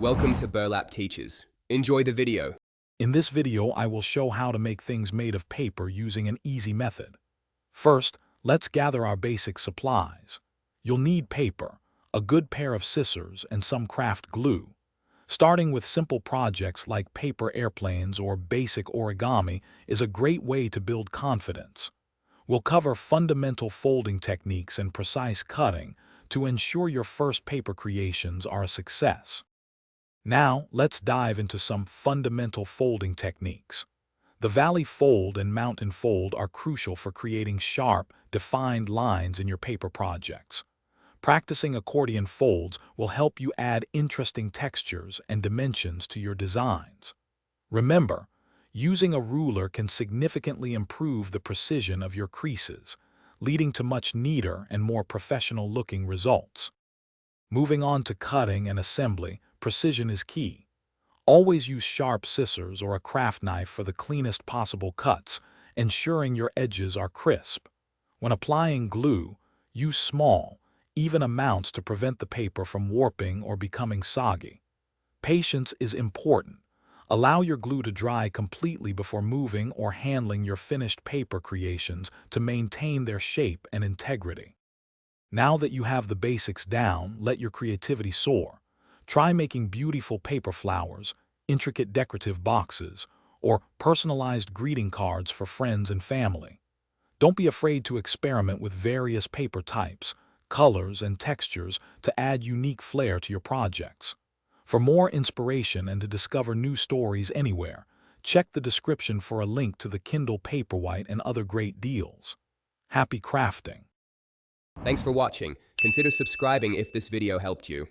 Welcome to Burlap Teachers. Enjoy the video. In this video, I will show how to make things made of paper using an easy method. First, let's gather our basic supplies. You'll need paper, a good pair of scissors, and some craft glue. Starting with simple projects like paper airplanes or basic origami is a great way to build confidence. We'll cover fundamental folding techniques and precise cutting to ensure your first paper creations are a success. Now, let's dive into some fundamental folding techniques. The valley fold and mountain fold are crucial for creating sharp, defined lines in your paper projects. Practicing accordion folds will help you add interesting textures and dimensions to your designs. Remember, using a ruler can significantly improve the precision of your creases, leading to much neater and more professional-looking results. Moving on to cutting and assembly, precision is key. Always use sharp scissors or a craft knife for the cleanest possible cuts, ensuring your edges are crisp. When applying glue, use small, even amounts to prevent the paper from warping or becoming soggy. Patience is important. Allow your glue to dry completely before moving or handling your finished paper creations to maintain their shape and integrity. Now that you have the basics down, let your creativity soar. Try making beautiful paper flowers, intricate decorative boxes, or personalized greeting cards for friends and family. Don't be afraid to experiment with various paper types, colors, and textures to add unique flair to your projects. For more inspiration and to discover new stories anywhere, check the description for a link to the Kindle Paperwhite and other great deals. Happy crafting! Thanks for watching. Consider subscribing if this video helped you.